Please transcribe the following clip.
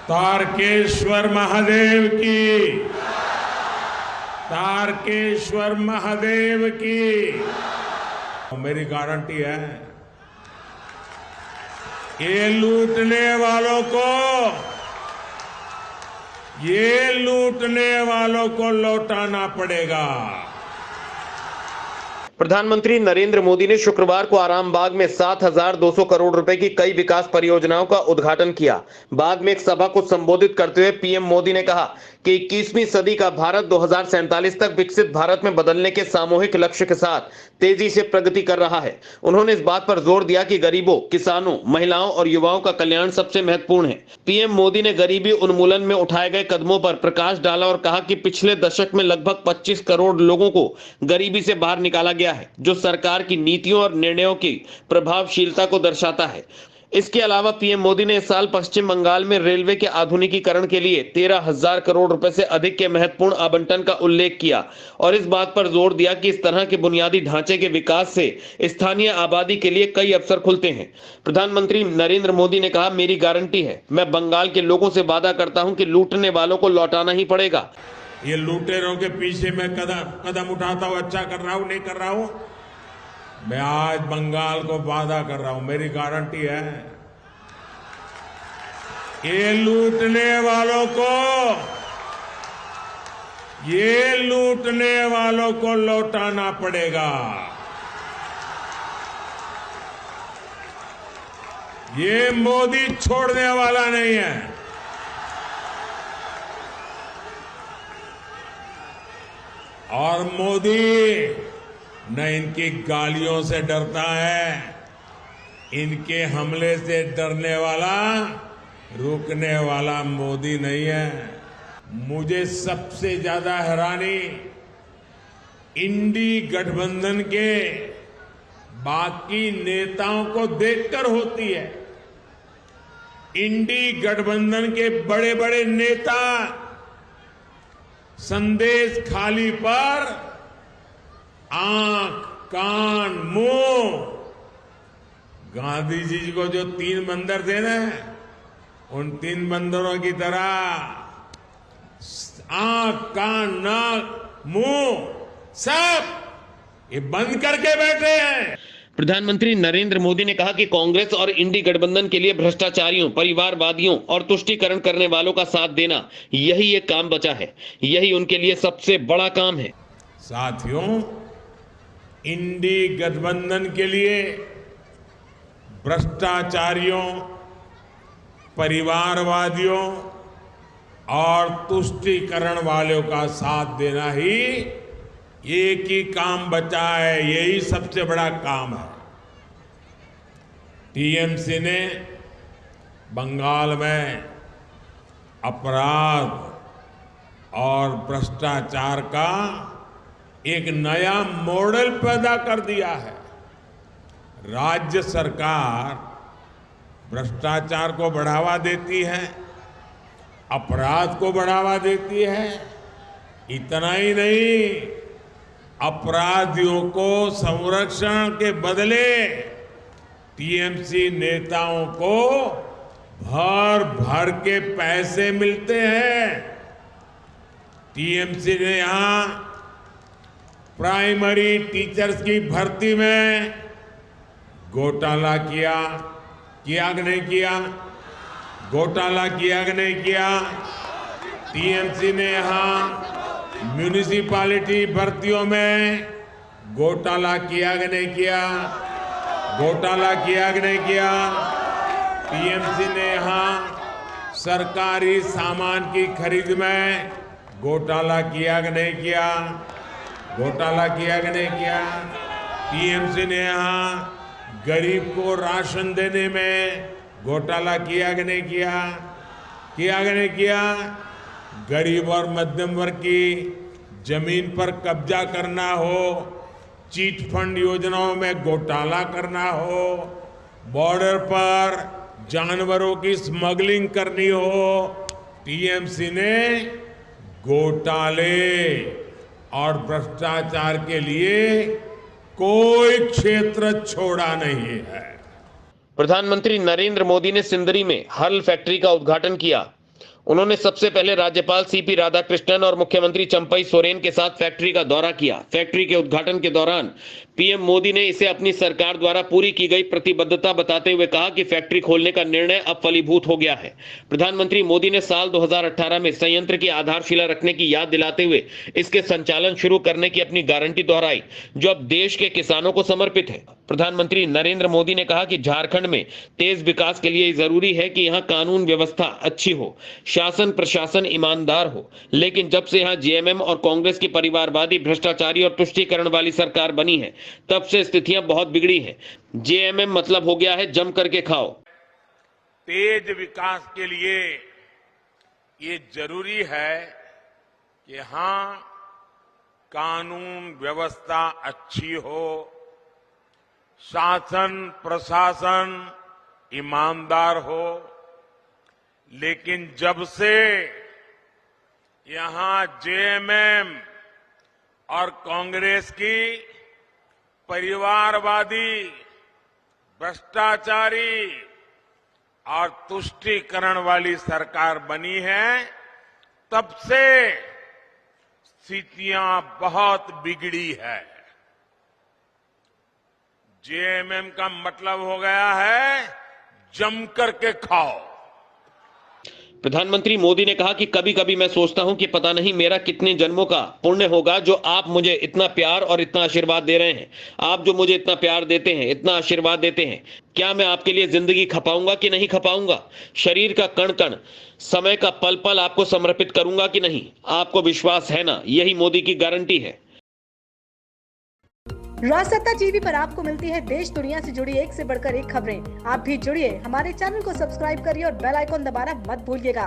तारकेश्वर महादेव की, तारकेश्वर महादेव की। मेरी गारंटी है, ये लूटने वालों को लौटाना पड़ेगा। प्रधानमंत्री नरेंद्र मोदी ने शुक्रवार को आरामबाग में 7,200 करोड़ रुपए की कई विकास परियोजनाओं का उद्घाटन किया। बाद में एक सभा को संबोधित करते हुए पीएम मोदी ने कहा कि 21वीं सदी का भारत 2047 तक विकसित भारत में बदलने के सामूहिक लक्ष्य के साथ तेजी से प्रगति कर रहा है। उन्होंने इस बात पर जोर दिया कि गरीबों, किसानों, महिलाओं और युवाओं का कल्याण सबसे महत्वपूर्ण है। पीएम मोदी ने गरीबी उन्मूलन में उठाए गए कदमों पर प्रकाश डाला और कहा कि पिछले दशक में लगभग 25 करोड़ लोगों को गरीबी से बाहर निकाला गया है, जो सरकार की नीतियों और निर्णयों की प्रभावशीलता को दर्शाता है। इसके अलावा पीएम मोदी ने इस साल पश्चिम बंगाल में रेलवे के आधुनिकीकरण के लिए 13,000 करोड़ रुपए से अधिक के महत्वपूर्ण आवंटन का उल्लेख किया और इस बात पर जोर दिया कि इस तरह के बुनियादी ढांचे के विकास से स्थानीय आबादी के लिए कई अवसर खुलते हैं। प्रधानमंत्री नरेंद्र मोदी ने कहा, मेरी गारंटी है, मैं बंगाल के लोगों से वादा करता हूं कि लूटने वालों को लौटाना ही पड़ेगा। ये लुटेरों के पीछे मैं कदम उठाता हूं, अच्छा कर रहा हूं, नहीं कर रहा हूं। मैं आज बंगाल को वादा कर रहा हूं, मेरी गारंटी है, ये लूटने वालों को लौटाना पड़ेगा। ये मोदी छोड़ने वाला नहीं है। और मोदी न इनकी गालियों से डरता है, इनके हमले से डरने वाला, रुकने वाला मोदी नहीं है। मुझे सबसे ज्यादा हैरानी इंडी गठबंधन के बाकी नेताओं को देखकर होती है। इंडी गठबंधन के बड़े बड़े नेता संदेश खाली पर आंख, कान, मुंह, गांधी जी को जो 3 बंदर थे ना, उन 3 बंदरों की तरह आंख, कान, नाक, मुंह सब ये बंद करके बैठे हैं। प्रधानमंत्री नरेंद्र मोदी ने कहा कि कांग्रेस और इंडी गठबंधन के लिए भ्रष्टाचारियों, परिवारवादियों और तुष्टीकरण करने वालों का साथ देना, यही एक काम बचा है। यही उनके लिए सबसे बड़ा काम है। साथियों, इंडी गठबंधन के लिए भ्रष्टाचारियों, परिवारवादियों और तुष्टीकरण वालों का साथ देना ही एक ही काम बचा है, यही सबसे बड़ा काम है। टीएमसी ने बंगाल में अपराध और भ्रष्टाचार का एक नया मॉडल पैदा कर दिया है। राज्य सरकार भ्रष्टाचार को बढ़ावा देती है, अपराध को बढ़ावा देती है। इतना ही नहीं, अपराधियों को संरक्षण के बदले टीएमसी नेताओं को भर भर के पैसे मिलते हैं। टीएमसी ने यहां प्राइमरी टीचर्स की भर्ती में घोटाला किया कि नहीं किया? घोटाला किया कि नहीं किया? टीएमसी ने यहां म्यूनिसिपैलिटी भर्तियों में घोटाला किया कि नहीं किया? घोटाला किया कि नहीं किया? टीएमसी ने यहां सरकारी सामान की खरीद में घोटाला किया कि नहीं किया? घोटाला किया कि नहीं किया? टीएमसी ने यहां गरीब को राशन देने में घोटाला किया कि नहीं किया? किया कि नहीं किया? गरीब और मध्यम वर्ग की जमीन पर कब्जा करना हो, चीट फंड योजनाओं में घोटाला करना हो, बॉर्डर पर जानवरों की स्मगलिंग करनी हो, टीएमसी ने घोटाले और भ्रष्टाचार के लिए कोई क्षेत्र छोड़ा नहीं है। प्रधानमंत्री नरेंद्र मोदी ने सिंदरी में हर्ल फैक्ट्री का उद्घाटन किया। उन्होंने सबसे पहले राज्यपाल सीपी राधाकृष्णन और मुख्यमंत्री चंपई सोरेन के साथ फैक्ट्री का दौरा किया। फैक्ट्री के उद्घाटन के दौरान पीएम मोदी ने इसे अपनी सरकार द्वारा पूरी की गई प्रतिबद्धता बताते हुए कहा कि फैक्ट्री खोलने का निर्णय अब फलीभूत हो गया है। प्रधानमंत्री मोदी ने साल 2018 में संयंत्र की आधारशिला रखने की याद दिलाते हुए इसके संचालन शुरू करने की अपनी गारंटी दोहराई, जो अब देश के किसानों को समर्पित है। प्रधानमंत्री नरेंद्र मोदी ने कहा कि झारखंड में तेज विकास के लिए जरूरी है कि यहाँ कानून व्यवस्था अच्छी हो, शासन प्रशासन ईमानदार हो, लेकिन जब से यहाँ जेएमएम और कांग्रेस की परिवारवादी, भ्रष्टाचारी और तुष्टीकरण वाली सरकार बनी है, तब से स्थितियां बहुत बिगड़ी हैं। जेएमएम मतलब हो गया है जम करके खाओ। तेज विकास के लिए ये जरूरी है कि यहां कानून व्यवस्था अच्छी हो, शासन प्रशासन ईमानदार हो, लेकिन जब से यहां जेएमएम और कांग्रेस की परिवारवादी, भ्रष्टाचारी और तुष्टीकरण वाली सरकार बनी है, तब से स्थितियां बहुत बिगड़ी है। जेएमएम का मतलब हो गया है जम करके खाओ। प्रधानमंत्री मोदी ने कहा कि कभी कभी मैं सोचता हूं कि पता नहीं मेरा कितने जन्मों का पुण्य होगा जो आप मुझे इतना प्यार और इतना आशीर्वाद दे रहे हैं। आप जो मुझे इतना प्यार देते हैं, इतना आशीर्वाद देते हैं, क्या मैं आपके लिए जिंदगी खपाऊंगा कि नहीं खपाऊंगा? शरीर का कण कण, समय का पल पल आपको समर्पित करूंगा कि नहीं? आपको विश्वास है ना? यही मोदी की गारंटी है। राजसत्ता टीवी पर आपको मिलती है देश दुनिया से जुड़ी एक से बढ़कर एक खबरें। आप भी जुड़िए, हमारे चैनल को सब्सक्राइब करिए और बेल आइकॉन दबाना मत भूलिएगा